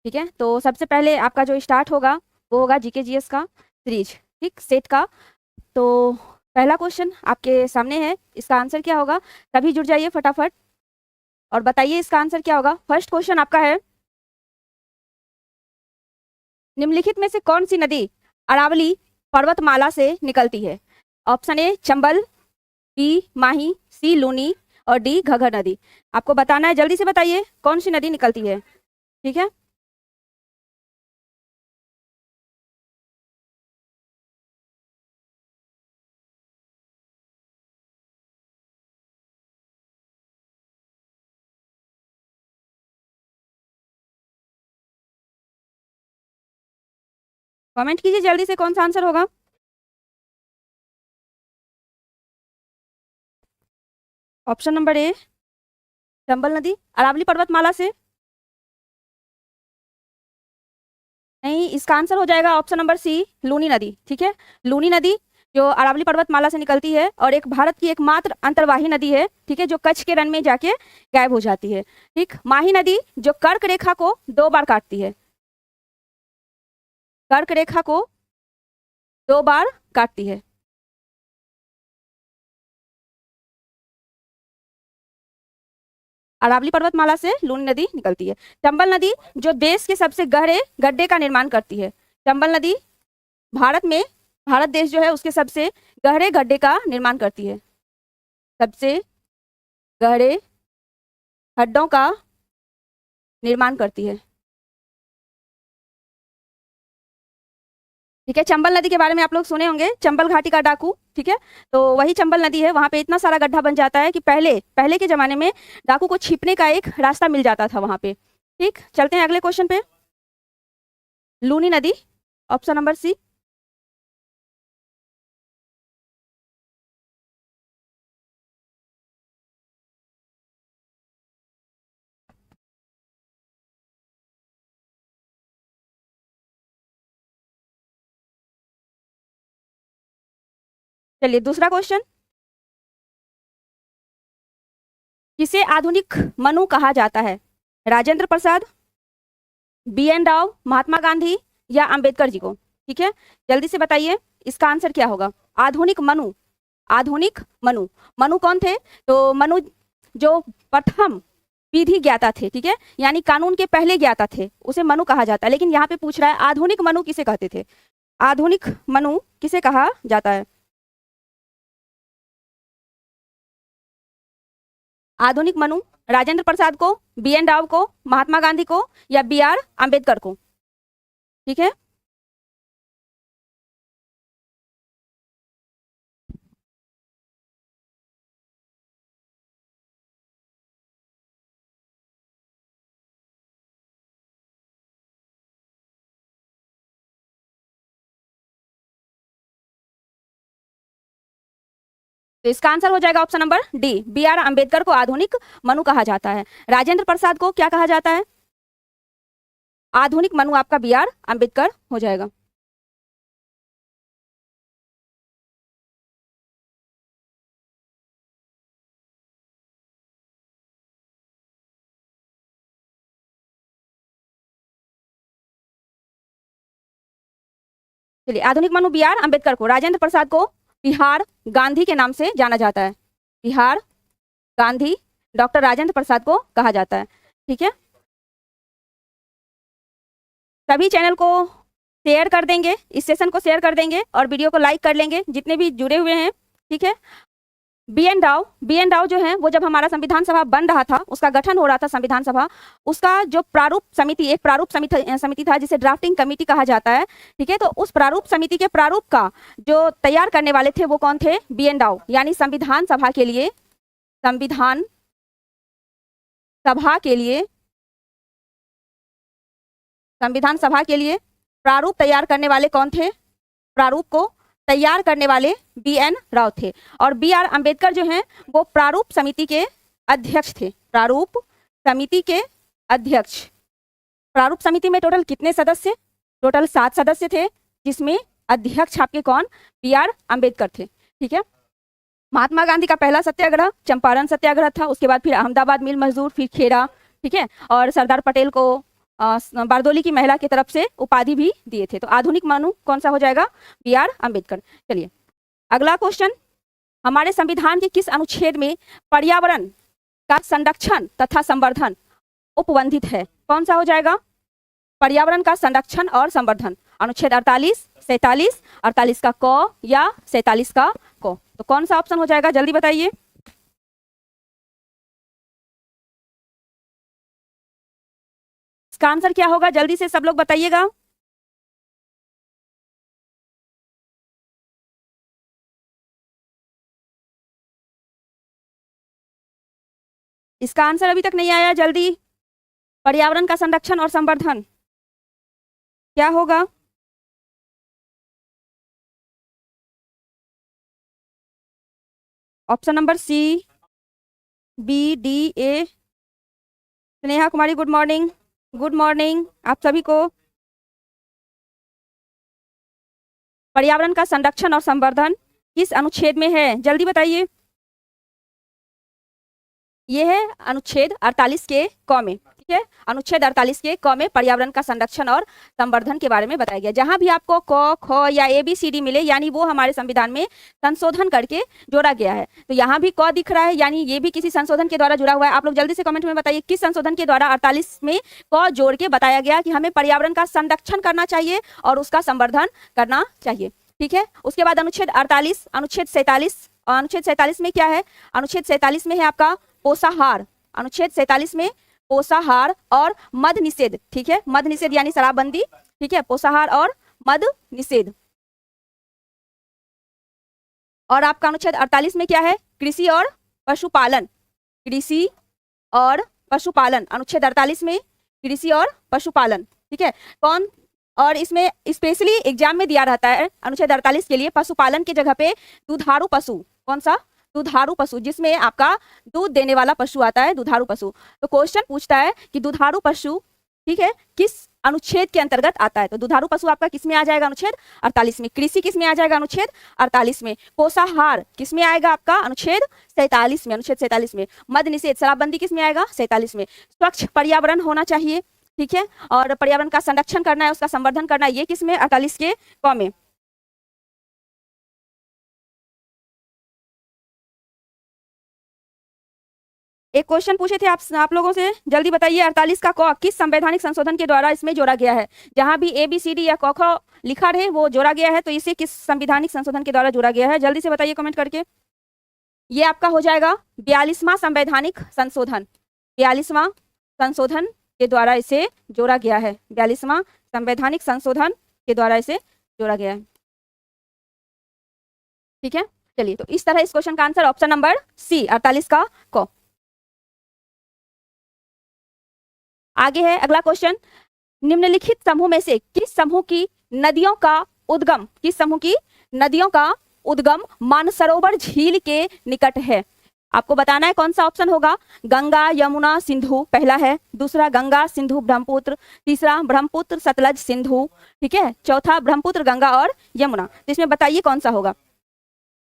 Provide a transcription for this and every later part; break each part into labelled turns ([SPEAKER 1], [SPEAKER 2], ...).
[SPEAKER 1] ठीक है, तो सबसे पहले आपका जो स्टार्ट होगा वो होगा जीके जीएस का सीरीज, ठीक, सेट का। तो पहला क्वेश्चन आपके सामने है, इसका आंसर क्या होगा? सभी जुड़ जाइए फटाफट और बताइए इसका आंसर क्या होगा। फर्स्ट क्वेश्चन आपका है, निम्नलिखित में से कौन सी नदी अरावली पर्वतमाला से निकलती है? ऑप्शन ए चंबल, बी माही, सी लूनी और डी घग्गर नदी। आपको बताना है, जल्दी से बताइए कौन सी नदी निकलती है। ठीक है, कमेंट कीजिए जल्दी से कौन सा आंसर होगा। ऑप्शन नंबर ए चंबल नदी अरावली पर्वतमाला से नहीं, इसका आंसर हो जाएगा ऑप्शन नंबर सी लूनी नदी। ठीक है, लूनी नदी जो अरावली पर्वतमाला से निकलती है और एक भारत की एकमात्र अंतर्वाही नदी है। ठीक है, जो कच्छ के रण में जाके गायब हो जाती है। ठीक, माही नदी जो कर्क रेखा को 2 बार काटती है, कर्क रेखा को 2 बार काटती है। अरावली पर्वतमाला से लूनी नदी निकलती है। चंबल नदी जो देश के सबसे गहरे गड्ढे का निर्माण करती है। चंबल नदी भारत में, भारत देश जो है उसके सबसे गहरे गड्ढे का निर्माण करती है, सबसे गहरे खड्डों का निर्माण करती है। ठीक है, चंबल नदी के बारे में आप लोग सुने होंगे, चंबल घाटी का डाकू। ठीक है, तो वही चंबल नदी है, वहां पे इतना सारा गड्ढा बन जाता है कि पहले पहले के जमाने में डाकू को छिपने का एक रास्ता मिल जाता था वहां पे। ठीक, चलते हैं अगले क्वेश्चन पे। लूनी नदी, ऑप्शन नंबर सी। चलिए दूसरा क्वेश्चन, किसे आधुनिक मनु कहा जाता है? राजेंद्र प्रसाद, बी एन राव, महात्मा गांधी या अंबेडकर जी को? ठीक है, जल्दी से बताइए इसका आंसर क्या होगा। आधुनिक मनु, आधुनिक मनु, मनु कौन थे? तो मनु जो प्रथम विधि ज्ञाता थे, ठीक है, यानी कानून के पहले ज्ञाता थे, उसे मनु कहा जाता है। लेकिन यहाँ पे पूछ रहा है आधुनिक मनु किसे कहते थे, आधुनिक मनु किसे कहा जाता है? आधुनिक मनु राजेंद्र प्रसाद को, बी एन राव को, महात्मा गांधी को या बी आर अम्बेडकर को? ठीक है, तो इसका आंसर हो जाएगा option number D, B R Ambedkar को आधुनिक मनु कहा जाता है। राजेंद्र प्रसाद को क्या कहा जाता है? आधुनिक मनु आपका बी आर अम्बेडकर हो जाएगा। चलिए, आधुनिक मनु बी आर अम्बेडकर को, राजेंद्र प्रसाद को बिहार गांधी के नाम से जाना जाता है। बिहार गांधी डॉक्टर राजेंद्र प्रसाद को कहा जाता है। ठीक है, सभी चैनल को शेयर कर देंगे, इस सेशन को शेयर कर देंगे और वीडियो को लाइक कर लेंगे जितने भी जुड़े हुए हैं। ठीक है, B N Rao, B N Rao जो है वो जब हमारा संविधान सभा बन रहा था, उसका गठन हो रहा था संविधान सभा, उसका जो प्रारूप समिति, एक प्रारूप समिति था जिसे ड्राफ्टिंग कमेटी कहा जाता है। ठीक है, तो उस प्रारूप समिति के प्रारूप का जो तैयार करने वाले थे वो कौन थे? बी एन राव, यानी संविधान सभा के लिए, संविधान सभा के लिए, संविधान सभा के लिए प्रारूप तैयार करने वाले कौन थे? प्रारूप को तैयार करने वाले बी एन राव थे। और बी आर अम्बेडकर जो हैं वो प्रारूप समिति के अध्यक्ष थे, प्रारूप समिति के अध्यक्ष। प्रारूप समिति में टोटल कितने सदस्य? टोटल 7 सदस्य थे, जिसमें अध्यक्ष आपके कौन? बी आर अम्बेडकर थे। ठीक है, महात्मा गांधी का पहला सत्याग्रह चंपारण सत्याग्रह था, उसके बाद फिर अहमदाबाद मिल मजदूर, फिर खेड़ा। ठीक है, और सरदार पटेल को बारदोली की महिला की तरफ से उपाधि भी दिए थे। तो आधुनिक मानव कौन सा हो जाएगा? बी.आर. अम्बेडकर। चलिए अगला क्वेश्चन, हमारे संविधान के किस अनुच्छेद में पर्यावरण का संरक्षण तथा संवर्धन उपबंधित है? कौन सा हो जाएगा? पर्यावरण का संरक्षण और संवर्धन, अनुच्छेद 48, 47, 48 का क या 47 का क। तो कौन सा ऑप्शन हो जाएगा, जल्दी बताइए। इसका आंसर क्या होगा, जल्दी से सब लोग बताइएगा। इसका आंसर अभी तक नहीं आया, जल्दी। पर्यावरण का संरक्षण और संवर्धन क्या होगा? Option number C, B, D, A. Sneha Kumari good morning. Good morning आप सभी को। पर्यावरण का संरक्षण और संवर्धन किस अनुच्छेद में है, जल्दी बताइए। ये है अनुच्छेद 48 के क में, ठीक है। अनुच्छेद 48 के क में पर्यावरण का संरक्षण और संवर्धन के बारे में बताया गया। जहां भी आपको क, ख या ABCD मिले, यानी वो हमारे संविधान में संशोधन करके जोड़ा गया है। तो यहाँ भी क दिख रहा है, यानी ये भी किसी संशोधन के द्वारा जुड़ा हुआ है। आप लोग जल्दी से कमेंट में बताइए किस संशोधन के द्वारा 48 में क जोड़ के बताया गया कि हमें पर्यावरण का संरक्षण करना चाहिए और उसका संवर्धन करना चाहिए, ठीक है। उसके बाद अनुच्छेद 48, अनुच्छेद 47। अनुच्छेद 47 में क्या है? अनुच्छेद 47 में है आपका पोषाहार। अनुच्छेद 47 में पोषाहार और मद निषेध, ठीक है। मद निषेध यानी शराबबंदी, ठीक है। पोषाहार और मद निषेध। और आपका अनुच्छेद 48 में क्या है? कृषि और पशुपालन। कृषि और पशुपालन, अनुच्छेद 48 में कृषि और पशुपालन, ठीक है। कौन, और इसमें स्पेशली एग्जाम में दिया रहता है अनुच्छेद 48 के लिए पशुपालन की जगह पे दुधारू पशु। कौन सा? दुधारू पशु, जिसमें आपका दूध देने वाला पशु आता है, दुधारू पशु। तो क्वेश्चन पूछता है कि दुधारू पशु, ठीक है, किस अनुच्छेद के अंतर्गत आता है? तो दुधारू पशु आपका किस में आ जाएगा? अनुच्छेद 48 में। कृषि किस में आ जाएगा? अनुच्छेद 48 में। पोषाहार किस में आएगा आपका? अनुच्छेद 47 में। अनुच्छेद 47 में। मद निषेध, शराबबंदी किस में आएगा? 47 में। स्वच्छ पर्यावरण होना चाहिए, ठीक है, और पर्यावरण का संरक्षण करना है, उसका संवर्धन करना है, ये किस में? 48 के क में। एक क्वेश्चन पूछे थे आप लोगों से, जल्दी बताइए। 48 का क किस संवैधानिक संशोधन के द्वारा इसमें जोड़ा गया है? जहां भी ABCD या क ख लिखा रहे वो जोड़ा गया है, तो इसे किस संवैधानिक संशोधन के द्वारा जोड़ा गया है? जल्दी से बताइए कमेंट करके। ये आपका हो जाएगा 42वां संवैधानिक संशोधन। 42वां संशोधन के द्वारा इसे जोड़ा गया है। 42वां संवैधानिक संशोधन के द्वारा इसे जोड़ा गया है, ठीक है। चलिए, तो इस तरह इस क्वेश्चन का आंसर ऑप्शन नंबर सी, 48 का क। आगे है अगला क्वेश्चन, निम्नलिखित समूह में से किस समूह की नदियों का उद्गम, किस समूह की नदियों का उद्गम मानसरोवर झील के निकट है? आपको बताना है कौन सा ऑप्शन होगा। गंगा, यमुना, सिंधु पहला है। दूसरा गंगा, सिंधु, ब्रह्मपुत्र। तीसरा ब्रह्मपुत्र, सतलज, सिंधु, ठीक है। चौथा ब्रह्मपुत्र, गंगा और यमुना। तो इसमें बताइए कौन सा होगा।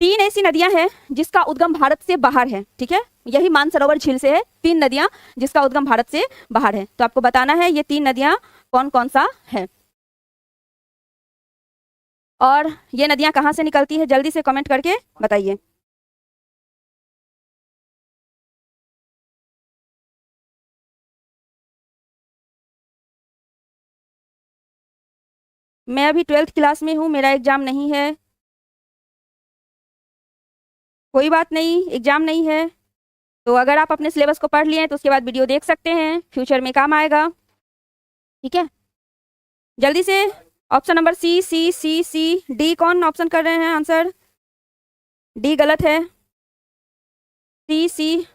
[SPEAKER 1] तीन ऐसी नदियां हैं जिसका उद्गम भारत से बाहर है, ठीक है। यही मानसरोवर झील से है, तीन नदियां जिसका उद्गम भारत से बाहर है। तो आपको बताना है ये तीन नदियां कौन कौन सा है और ये नदियां कहाँ से निकलती है, जल्दी से कमेंट करके बताइए। मैं अभी 12th क्लास में हूँ, मेरा एग्जाम नहीं है। कोई बात नहीं, एग्जाम नहीं है तो अगर आप अपने सिलेबस को पढ़ लिए हैं तो उसके बाद वीडियो देख सकते हैं, फ्यूचर में काम आएगा, ठीक है। जल्दी से ऑप्शन नंबर सी, सी, सी, सी, डी कौन ऑप्शन कर रहे हैं आंसर? डी गलत है, सी, सी।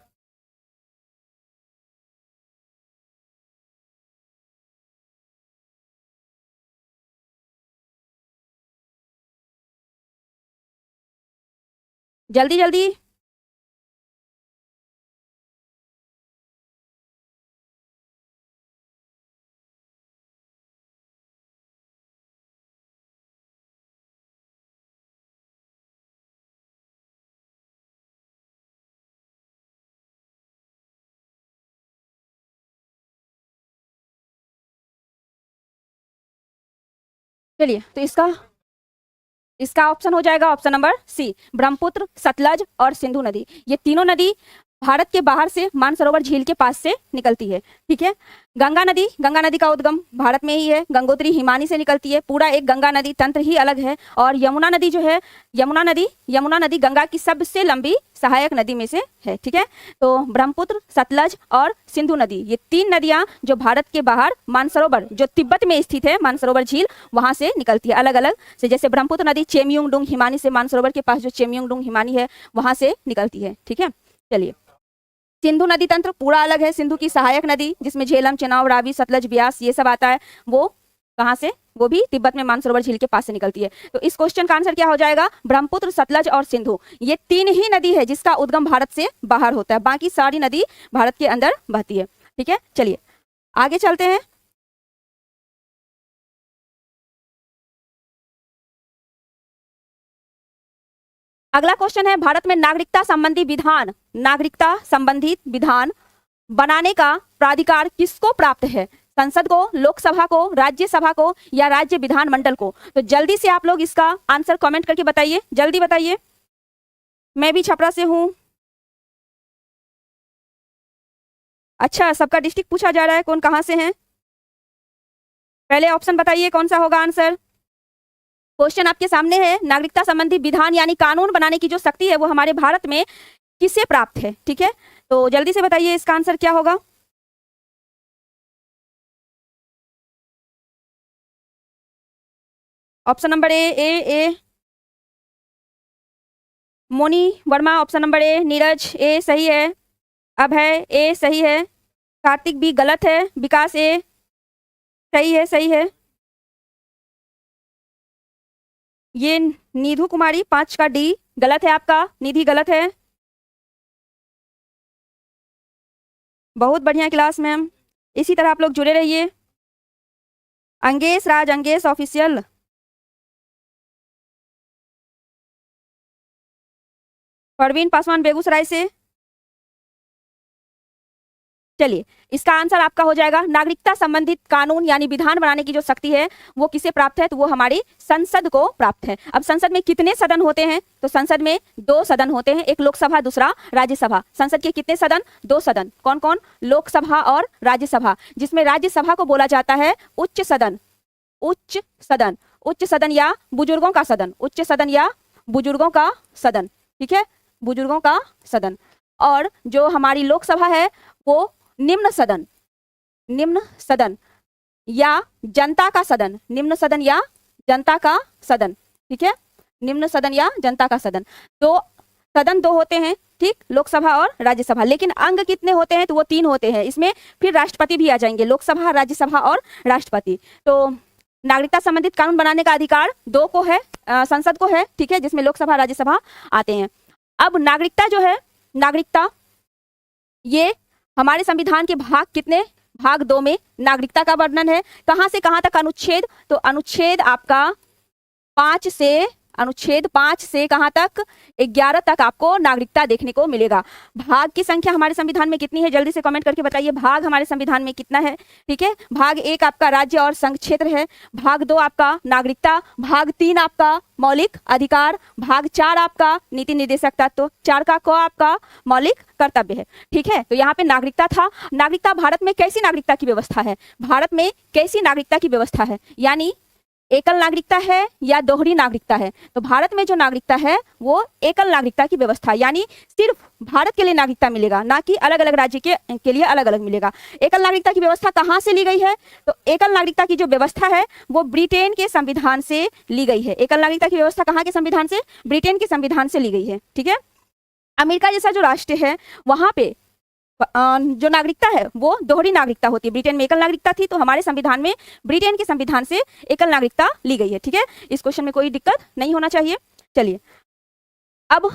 [SPEAKER 1] जल्दी जल्दी। चलिए, तो इसका ऑप्शन हो जाएगा option number C, Brahmaputra, Sutlej और सिंधु नदी। ये तीनों नदी भारत के बाहर से मानसरोवर झील के पास से निकलती है। ठीक है। गंगा नदी का उद्गम भारत में ही है। गंगोत्री हिमानी से निकलती है। पूरा एक गंगा नदी तंत्र ही अलग है। और यमुना नदी जो है, यमुना नदी गंगा की सबसे लंबी सहायक नदी में से है। ठीक है। तो ब्रह्मपुत्र, सतलज और सिंधु नदी, ये तीन नदियां जो भारत के बाहर मानसरोवर, जो तिब्बत में स्थित है मानसरोवर झील, वहां से निकलती है अलग अलग से। जैसे ब्रह्मपुत्र नदी चेमयुंगडुंग हिमानी से, मानसरोवर के पास जो चेमयुंगडुंग हिमानी है वहां से निकलती है। ठीक है। चलिए, सिंधु नदी तंत्र पूरा अलग है। सिंधु की सहायक नदी जिसमें झेलम, चेनाब, रावी, सतलज, ब्यास ये सब आता है, वो कहाँ से, वो भी तिब्बत में मानसरोवर झील के पास से निकलती है। तो इस क्वेश्चन का आंसर क्या हो जाएगा, ब्रह्मपुत्र, सतलज और सिंधु। ये तीन ही नदी है जिसका उद्गम भारत से बाहर होता है, बाकी सारी नदी भारत के अंदर बहती है। ठीक है। चलिए आगे चलते हैं। अगला क्वेश्चन है, भारत में नागरिकता संबंधित विधान बनाने का प्राधिकार किसको प्राप्त है? संसद को, लोकसभा को, राज्यसभा को या राज्य विधानमंडल को? तो जल्दी से आप लोग इसका आंसर कमेंट करके बताइए, जल्दी बताइए। मैं भी छपरा से हूं। अच्छा, सबका डिस्ट्रिक्ट पूछा जा रहा है, कौन कहां से हैं? पहले ऑप्शन बताइए कौन सा होगा आंसर। क्वेश्चन आपके सामने है, नागरिकता संबंधी विधान यानी कानून बनाने की जो शक्ति है वो हमारे भारत में किसे प्राप्त है? ठीक है। तो जल्दी से बताइए इसका आंसर क्या होगा। Option number A Moni Verma, option number A Neeraj, A सही है। अभय, ए सही है। कार्तिक बी गलत है। विकास, ए सही है, सही है। ये नीधु कुमारी 5 का डी गलत है आपका, निधि गलत है। बहुत बढ़िया क्लास मैम, इसी तरह आप लोग जुड़े रहिए। अंगेश राज, अंगेश ऑफिशियल। परवीन पासवान बेगूसराय से। चलिए, इसका आंसर आपका हो जाएगा, नागरिकता संबंधित कानून यानी विधान बनाने की जो शक्ति है वो किसे प्राप्त है? तो वो हमारी संसद को प्राप्त है। अब संसद में कितने सदन होते हैं? तो संसद में 2 सदन होते हैं, एक लोकसभा, दूसरा राज्यसभा। संसद के कितने सदन? 2 सदन। कौन कौन? लोकसभा और राज्यसभा, जिसमें राज्यसभा को बोला जाता है उच्च सदन। उच्च सदन, उच्च सदन या बुजुर्गों का सदन, उच्च सदन या बुजुर्गों का सदन। ठीक है, बुजुर्गों का सदन। और जो हमारी लोकसभा है वो निम्न सदन या जनता का सदन, निम्न सदन या जनता का सदन। ठीक है, निम्न सदन या जनता का सदन। तो सदन 2 होते हैं, ठीक, लोकसभा और राज्यसभा। लेकिन अंग कितने होते हैं? तो वो 3 होते हैं। इसमें फिर राष्ट्रपति भी आ जाएंगे, लोकसभा, राज्यसभा और राष्ट्रपति। तो नागरिकता संबंधित कानून बनाने का अधिकार 2 को है, संसद को है। ठीक है, जिसमें लोकसभा, राज्यसभा आते हैं। अब नागरिकता जो है, नागरिकता ये हमारे संविधान के भाग कितने? भाग 2 में नागरिकता का वर्णन है। कहां से कहां तक अनुच्छेद? तो अनुच्छेद आपका 5 से कहां तक? 11 तक आपको नागरिकता देखने को मिलेगा। भाग की संख्या हमारे संविधान में कितनी है? जल्दी से कमेंट करके बताइए, भाग हमारे संविधान में कितना है? ठीक है, भाग 1 आपका राज्य और संघ क्षेत्र है। भाग 2 आपका नागरिकता। भाग 3 आपका मौलिक अधिकार। भाग 4 आपका नीति निर्देशक तत्व। 4 का क आपका मौलिक कर्तव्य है। ठीक है, तो यहाँ पे नागरिकता था। नागरिकता, भारत में कैसी नागरिकता की व्यवस्था है? भारत में कैसी नागरिकता की व्यवस्था है? यानी एकल नागरिकता है या दोहरी नागरिकता है? तो भारत में जो नागरिकता है वो एकल नागरिकता की व्यवस्था, यानी सिर्फ भारत के लिए नागरिकता मिलेगा, ना कि अलग अलग राज्य के लिए अलग अलग मिलेगा। एकल नागरिकता की व्यवस्था कहाँ से ली गई है? तो एकल नागरिकता की जो व्यवस्था है वो ब्रिटेन के संविधान से ली गई है। एकल नागरिकता की व्यवस्था कहाँ के संविधान से? ब्रिटेन के संविधान से ली गई है। ठीक है, अमेरिका जैसा जो राष्ट्र है वहां पे जो नागरिकता है वो दोहरी नागरिकता होती है। ब्रिटेन में एकल नागरिकता थी, तो हमारे संविधान में ब्रिटेन के संविधान से एकल नागरिकता ली गई है। ठीक है, इस क्वेश्चन में कोई दिक्कत नहीं होना चाहिए। चलिए, अब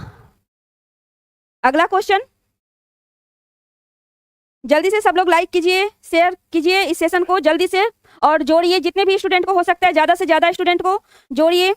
[SPEAKER 1] अगला क्वेश्चन, जल्दी से सब लोग लाइक कीजिए, शेयर कीजिए इस सेशन को जल्दी से, और जोड़िए जितने भी स्टूडेंट को हो सकता है, ज्यादा से ज्यादा स्टूडेंट को जोड़िए।